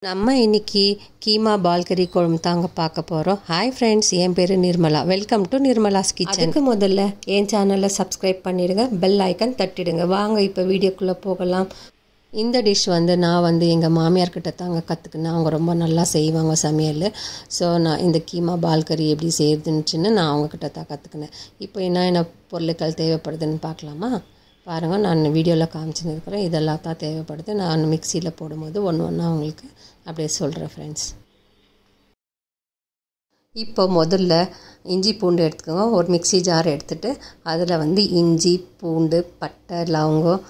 நம்ம இன்னைக்கு கீமா பால் கறி குழம்பு தாங்க பார்க்க போகிறோம். ஹாய் ஃப்ரெண்ட்ஸ், என் பேர் Nirmala. Welcome to Nirmala's kitchen. அதுக்கு முதல்ல என் சேனலை சப்ஸ்கிரைப் பண்ணிடுங்க, பெல் ஐக்கன் தட்டிடுங்க. வாங்க இப்போ வீடியோக்குள்ளே போகலாம். இந்த டிஷ் நான் எங்கள் மாமியார்கிட்ட தாங்க கற்றுக்கினேன். அவங்க ரொம்ப நல்லா செய்வாங்க சமையல். ஸோ நான் இந்த கீமா பால் கறி எப்படி செய்யுதுன்னு நான் அவங்கக்கிட்ட தான் கற்றுக்கினேன். இப்போ என்ன பொருட்கள் தேவைப்படுதுன்னு பார்க்கலாமா? பாருங்கள், நான் வீடியோவில் காமிச்சுன்னு இருக்கிறேன். இதெல்லாம் தான் தேவைப்படுது. நான் மிக்சியில் போடும்போது ஒன்று அவங்களுக்கு அப்படியே சொல்கிறேன் ஃப்ரெண்ட்ஸ். இப்போ முதல்ல இஞ்சி பூண்டு எடுத்துக்கோங்க. ஒரு மிக்சி ஜார் எடுத்துகிட்டு அதில் இஞ்சி பூண்டு பட்டை லவங்கம்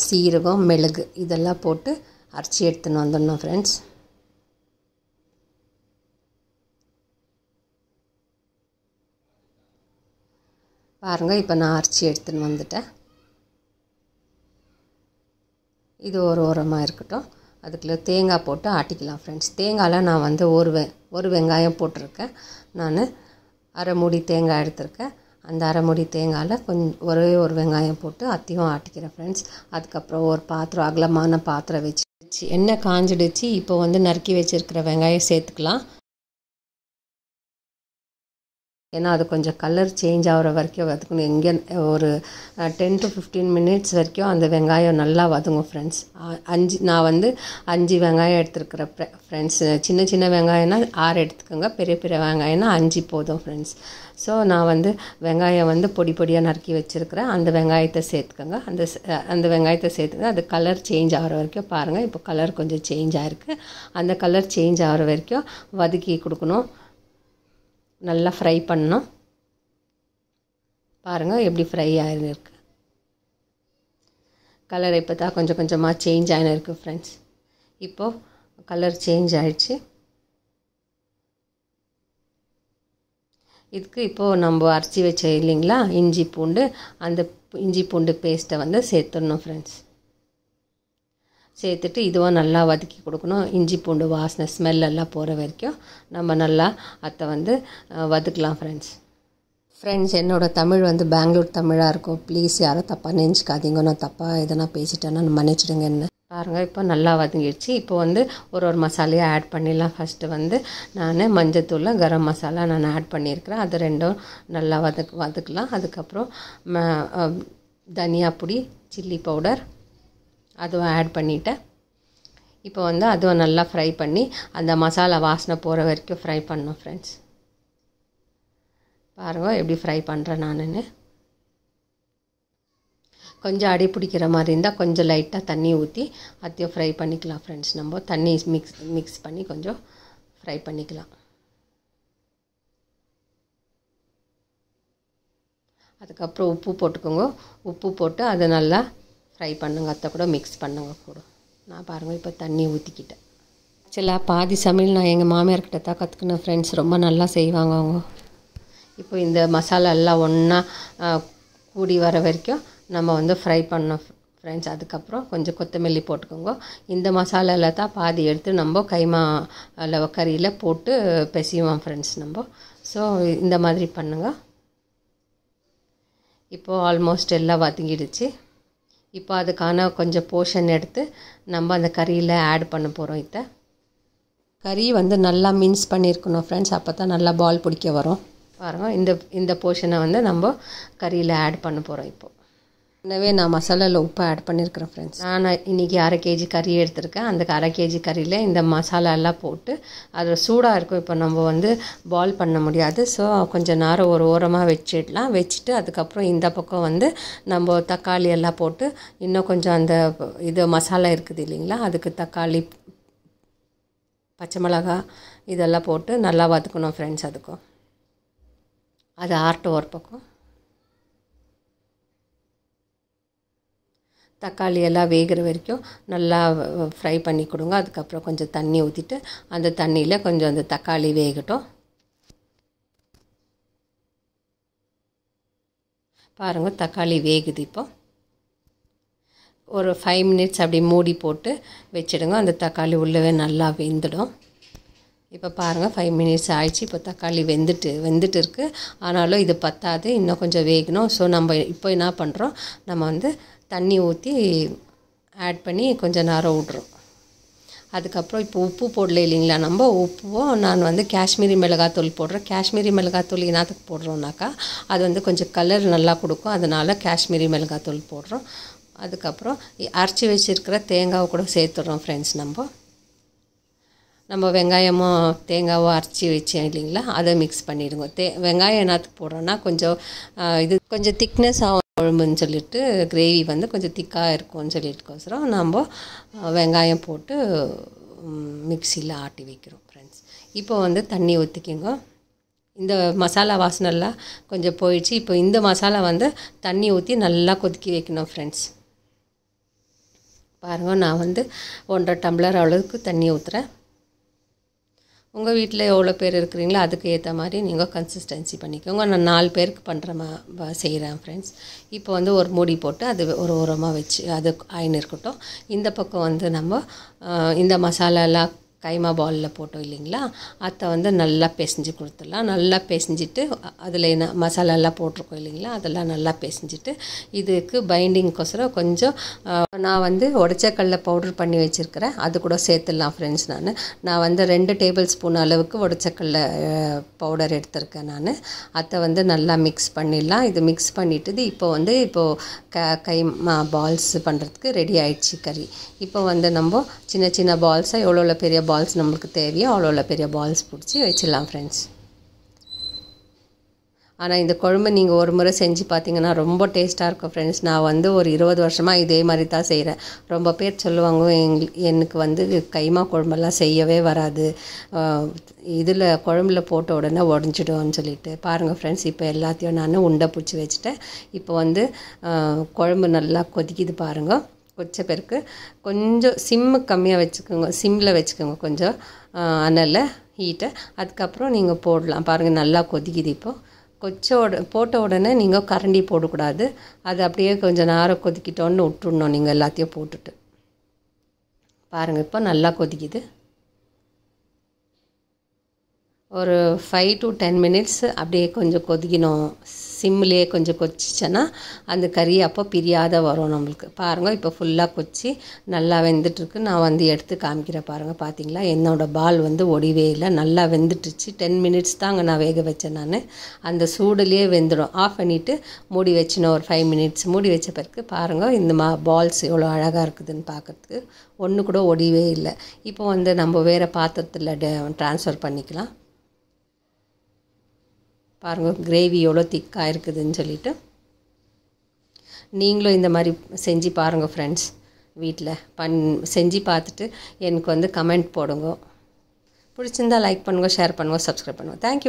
சீரகம் மிளகு இதெல்லாம் போட்டு அரைச்சி எடுத்துன்னு வந்துடணும் ஃப்ரெண்ட்ஸ். பாருங்கள், இப்போ நான் அரைச்சி எடுத்துன்னு வந்துட்டேன். இது ஒரு ஓரமாக இருக்கட்டும். அதுக்குள்ளே தேங்காய் போட்டு ஆட்டிக்கலாம் ஃப்ரெண்ட்ஸ். தேங்காயில் நான் ஒரு வெங்காயம் போட்டிருக்கேன். நான் அரை மூடி தேங்காய் எடுத்திருக்கேன். அந்த அரை மூடி தேங்காயில் ஒரே ஒரு வெங்காயம் போட்டு அத்தையும் ஆட்டிக்கிறேன் ஃப்ரெண்ட்ஸ். அதுக்கப்புறம் ஒரு பாத்திரம் அகலமான பாத்திரம் வச்சு எண்ணெய் காஞ்சிடுச்சு. இப்போ நறுக்கி வச்சுருக்கிற வெங்காயம் சேர்த்துக்கலாம். ஏன்னா அது கொஞ்சம் கலர் சேஞ்ச் ஆகிற வரைக்கும் வதக்கணும். எங்கே ஒரு 10 to 15 minutes வரைக்கும் அந்த வெங்காயம் நல்லா வதங்கும் ஃப்ரெண்ட்ஸ். நான் 5 வெங்காயம் எடுத்துருக்குறேன் ஃப்ரெண்ட்ஸ். சின்ன சின்ன வெங்காயம்னா 6 எடுத்துக்கோங்க, பெரிய பெரிய வெங்காயம்னா 5 போதும் ஃப்ரெண்ட்ஸ். ஸோ நான் வெங்காயம் பொடி பொடியாக நறுக்கி வச்சுருக்கிறேன். அந்த வெங்காயத்தை சேர்த்துக்கோங்க. அந்த வெங்காயத்தை சேர்த்துங்க. அது கலர் சேஞ்ச் ஆகிற வரைக்கும் பாருங்கள். இப்போ கலர் கொஞ்சம் சேஞ்ச் ஆகிருக்கு. அந்த கலர் சேஞ்ச் ஆகிற வரைக்கும் வதக்கி கொடுக்கணும். நல்லா ஃப்ரை பண்ணணும். பாருங்கள் எப்படி ஃப்ரை ஆகிருக்கு. கலர் இப்போ தான் கொஞ்சம் கொஞ்சமாக சேஞ்ச் ஆகிருக்கு ஃப்ரெண்ட்ஸ். இப்போது கலர் சேஞ்ச் ஆகிடுச்சு. இதுக்கு இப்போது நம்ம அரைச்சி வச்ச இல்லைங்களா இஞ்சி பூண்டு, அந்த இஞ்சி பூண்டு பேஸ்ட்டை சேர்த்துடணும் ஃப்ரெண்ட்ஸ். சேர்த்துட்டு இதுவும் நல்லா வதக்கி கொடுக்கணும். இஞ்சி பூண்டு வாசனை ஸ்மெல்லாம் போகிற வரைக்கும் நம்ம நல்லா அதை வதக்கலாம் ஃப்ரெண்ட்ஸ். என்னோடய தமிழ் பெங்களூர் தமிழாக இருக்கும். ப்ளீஸ் யாரும் தப்பாக நினச்சிக்காதீங்க. நான் தப்பாக எதனா பேசிட்டேன்னா மன்னிச்சிடுங்க என்ன. பாருங்கள், இப்போ நல்லா வதங்கிடுச்சு. இப்போ ஒரு மசாலையை ஆட் பண்ணிடலாம். ஃபஸ்ட்டு நான் மஞ்சத்தூள் கரம் மசாலா நான் ஆட் பண்ணியிருக்கிறேன். அது ரெண்டும் நல்லா வதக்கலாம். அதுக்கப்புறம் தனியா பொடி சில்லி பவுடர் அதுவும் ஆட் பண்ணிவிட்டேன். இப்போ அதுவும் நல்லா ஃப்ரை பண்ணி அந்த மசாலா வாசனை போகிற வரைக்கும் ஃப்ரை பண்ணணும் ஃப்ரெண்ட்ஸ். பாருங்கள் எப்படி ஃப்ரை பண்ணுறேன் நான். கொஞ்சம் அடி பிடிக்கிற மாதிரி இருந்தால் கொஞ்சம் லைட்டாக தண்ணி ஊற்றி அதையும் ஃப்ரை பண்ணிக்கலாம் ஃப்ரெண்ட்ஸ். நம்ம தண்ணி மிக்ஸ் பண்ணி கொஞ்சம் ஃப்ரை பண்ணிக்கலாம். அதுக்கப்புறம் உப்பு போட்டுக்கோங்க. உப்பு போட்டு அதை நல்லா ஃப்ரை பண்ணுங்க. அதை கூட மிக்ஸ் பண்ணுங்க கூட. நான் பாருங்கள் இப்போ தண்ணி ஊற்றிக்கிட்டேன். ஆக்சுவலாக பாதி சமையல் நான் எங்கள் மாமியார்கிட்ட தான் கற்றுக்கினேன் ஃப்ரெண்ட்ஸ். ரொம்ப நல்லா செய்வாங்க அவங்க. இப்போ இந்த மசாலா எல்லாம் ஒன்றா கூடி வர வரைக்கும் நம்ம ஃப்ரை பண்ணோம் ஃப்ரெண்ட்ஸ். அதுக்கப்புறம் கொஞ்சம் கொத்தமல்லி போட்டுக்கோங்க. இந்த மசாலாவில் தான் பாதி எடுத்து நம்ம கைமா கறியில் போட்டு பிசைவோம் ஃப்ரெண்ட்ஸ் நம்ம. ஸோ இந்த மாதிரி பண்ணுங்கள். இப்போது ஆல்மோஸ்ட் எல்லாம் வதங்கிடுச்சு. இப்போ அதுக்கான கொஞ்சம் போர்ஷன் எடுத்து நம்ம அந்த கறியில் ஆட் பண்ண போகிறோம். இதை கறி நல்லா மின்ஸ் பண்ணியிருக்கணும் ஃப்ரெண்ட்ஸ். அப்போ தான் நல்லா பால் பிடிக்க வரும். பாருங்கள், இந்த போர்ஷனை நம்ம கறியில் ஆட் பண்ண போகிறோம். இப்போது எனவே நான் மசாலாவில் உப்பு ஆட் பண்ணியிருக்கிறேன் ஃப்ரெண்ட்ஸ். நான் இன்றைக்கி 1/2 kg கறி எடுத்திருக்கேன். அந்த 1/2 kg கறியில் இந்த மசாலா எல்லாம் போட்டு அது சூடாக இருக்கும். இப்போ நம்ம பால் பண்ண முடியாது. ஸோ கொஞ்சம் நேரம் ஒரு ஓரமாக வச்சிடலாம். வச்சுட்டு அதுக்கப்புறம் இந்த பக்கம் நம்ம தக்காளி எல்லாம் போட்டு இன்னும் கொஞ்சம் அந்த மசாலா இருக்குது இல்லைங்களா, அதுக்கு தக்காளி பச்சை மிளகாய் இதெல்லாம் போட்டு நல்லா வதக்கணும் ஃப்ரெண்ட்ஸ். அதுக்கும் அது ஆர்ட்டு ஒரு பக்கம். தக்காளி எல்லாம் வேகிற வரைக்கும் நல்லா ஃப்ரை பண்ணி கொடுங்க. அதுக்கப்புறம் கொஞ்சம் தண்ணி ஊற்றிட்டு அந்த தண்ணியில் கொஞ்சம் அந்த தக்காளி வேகட்டும். பாருங்கள், தக்காளி வேகுது. இப்போ ஒரு 5 minutes அப்படி மூடி போட்டு வச்சிடுங்க. அந்த தக்காளி உள்ளவே நல்லா வெந்துடும். இப்போ பாருங்கள் 5 minutes ஆயிடுச்சு. இப்போ தக்காளி வெந்துட்டு இருக்குது. ஆனாலும் இது பத்தாது, இன்னும் கொஞ்சம் வேகணும். ஸோ நம்ம இப்போ என்ன பண்ணுறோம், நம்ம தண்ணி ஊற்றி ஆட் பண்ணி கொஞ்சம் நேரம் விட்றோம். அதுக்கப்புறம் இப்போ உப்பு போடல இல்லைங்களா, நம்ம உப்பும் நான் வந்து காஷ்மீரி மிளகாத்தூள் போடுறேன். காஷ்மீரி மிளகாத்தூள் என்னத்துக்கு போடுறோம்னாக்கா அது வந்து கொஞ்சம் கலர் நல்லா கொடுக்கும், அதனால் காஷ்மீரி மிளகாத்தூள் போடுறோம். அதுக்கப்புறம் அரைச்சி வச்சுருக்கிற தேங்காவை கூட சேர்த்துடுறோம் ஃப்ரெண்ட்ஸ். நம்ம வெங்காயமும் தேங்காவும் அரைச்சி வச்சேன் இல்லைங்களா, அதை மிக்ஸ் பண்ணிவிடுங்க. வெங்காயம் என்னத்துக்கு போடுறோன்னா கொஞ்சம் இது கொஞ்சம் திக்னஸ் ஆகும் குழம்புன்னு சொல்லிட்டு, கிரேவி வந்து கொஞ்சம் திக்காக இருக்கும்னு சொல்லிட்டுக்கோசரம் நம்ம வெங்காயம் போட்டு மிக்சியில் ஆட்டி வைக்கிறோம் ஃப்ரெண்ட்ஸ். இப்போ வந்து தண்ணி ஊற்றிக்கிங்க. இந்த மசாலா வாசனைலாம் கொஞ்சம் போயிடுச்சு. இப்போ இந்த மசாலா வந்து தண்ணி ஊற்றி நல்லா கொதிக்க வைக்கணும் ஃப்ரெண்ட்ஸ். பாருங்கள், நான் வந்து 1.5 டம்ளர் அளவுக்கு தண்ணி ஊற்றுறேன். உங்கள் வீட்டில் எவ்வளோ பேர் இருக்கிறீங்களோ அதுக்கு ஏற்ற மாதிரி நீங்கள் கன்சிஸ்டன்சி பண்ணிக்கோங்க. நான் 4 பேருக்கு பண்ணுற செய்கிறேன் ஃப்ரெண்ட்ஸ். இப்போ வந்து ஒரு மூடி போட்டு அது ஒரு ஓரமாக வச்சு அது ஆயின்னு இருக்கட்டும். இந்த பக்கம் வந்து நம்ம இந்த மசாலாலாம் கைமா பாலில் போட்டோம் இல்லைங்களா, அதை வந்து நல்லா பிசைஞ்சு கொடுத்துடலாம். நல்லா பிசைஞ்சிட்டு அதில் என்ன மசாலாலாம் போட்டிருக்கோம் இல்லைங்களா, அதெல்லாம் நல்லா பிசைஞ்சிட்டு இதுக்கு பைண்டிங்க்கோசரம் கொஞ்சம் நான் வந்து உடச்சக்கல்ல பவுட்ரு பண்ணி வச்சுருக்கிறேன், அது கூட சேர்த்துடலாம் ஃப்ரெண்ட்ஸ். நான் வந்து 2 டேபிள் ஸ்பூன் அளவுக்கு உடச்சக்கல்ல பவுடர் எடுத்திருக்கேன். அதை வந்து நல்லா மிக்ஸ் பண்ணிடலாம். இது மிக்ஸ் பண்ணிவிட்டு இப்போது கைமா பால்ஸ் பண்ணுறதுக்கு ரெடி ஆகிடுச்சு கறி. இப்போ வந்து நம்ம சின்ன சின்ன பால்ஸாக எவ்வளோ பெரிய பால்ஸ் நம்மளுக்கு தேவையோ அவ்வளோ பெரிய பால்ஸ் பிடிச்சி வச்சிடலாம் ஃப்ரெண்ட்ஸ். ஆனால் இந்த குழம்பு நீங்கள் ஒரு முறை செஞ்சு பார்த்தீங்கன்னா ரொம்ப டேஸ்ட்டாக இருக்கும் ஃப்ரெண்ட்ஸ். நான் வந்து ஒரு 20 வருஷமாக இதே மாதிரி தான் செய்கிறேன். ரொம்ப பேர் சொல்லுவாங்க எனக்கு வந்து கைமா குழம்பெல்லாம் செய்யவே வராது, இதில் குழம்புல போட்ட உடனே உடஞ்சிடும்னு சொல்லிட்டு. பாருங்கள் ஃப்ரெண்ட்ஸ், இப்போ எல்லாத்தையும் நான் உண்டை பிடிச்சி வச்சுட்டேன். இப்போ வந்து குழம்பு நல்லா கொதிக்குது பாருங்கள். கொச்ச பிறகு கொஞ்சம் சிம்மு கம்மியாக வச்சுக்கோங்க, சிம்மில் வச்சுக்கோங்க கொஞ்சம் அனலில் ஹீட்டை. அதுக்கப்புறம் நீங்கள் போடலாம். பாருங்கள், நல்லா கொதிக்குது. இப்போது போட்ட உடனே நீங்கள் கரண்டி போடக்கூடாது, அது அப்படியே கொஞ்சம் நேரம் கொதிக்கிட்டோன்னு விட்டுடணும் நீங்கள் எல்லாத்தையும் போட்டுட்டு. பாருங்கள், இப்போ நல்லா கொதிக்குது. ஒரு 5 to 10 மினிட்ஸ் அப்படியே கொஞ்சம் கொதிக்கணும். சிம்லேயே கொஞ்சம் கொதிச்சிச்சன்னா அந்த கறி அப்போ பிரியாத வரும் நம்மளுக்கு. பாருங்கள், இப்போ ஃபுல்லாக கொச்சி நல்லா வெந்துட்டுருக்கு. நான் வந்து எடுத்து காமிக்கிறேன் பாருங்கள். பார்த்தீங்களா, என்னோடய பால் வந்து ஒடிவே இல்லை, நல்லா வெந்துட்டுச்சு. 10 மினிட்ஸ் தாங்க நான் வேக வச்சேன். நான் அந்த சூடுலேயே வெந்துடும். ஆஃப் பண்ணிவிட்டு மூடி வச்சுனேன் ஒரு 5 மினிட்ஸ். மூடி வச்ச பிறகு பாருங்கள், இந்த பால்ஸ் எவ்வளோ அழகாக இருக்குதுன்னு பார்க்குறதுக்கு. ஒன்று கூட ஒடிவே இல்லை. இப்போ வந்து நம்ம வேறு பாத்திரத்தில் ட்ரான்ஸ்ஃபர் பண்ணிக்கலாம். பாருங்கள், கிரேவி எவ்வளோ திக்காக இருக்குதுன்னு சொல்லிட்டு. நீங்களும் இந்த மாதிரி செஞ்சு பாருங்கள் ஃப்ரெண்ட்ஸ். வீட்டில் செஞ்சு பார்த்துட்டு எனக்கு வந்து கமெண்ட் போடுங்க. பிடிச்சிருந்தால் லைக் பண்ணுங்கள், ஷேர் பண்ணுங்கள், சப்ஸ்கிரைப் பண்ணுங்கள். தேங்க்யூ.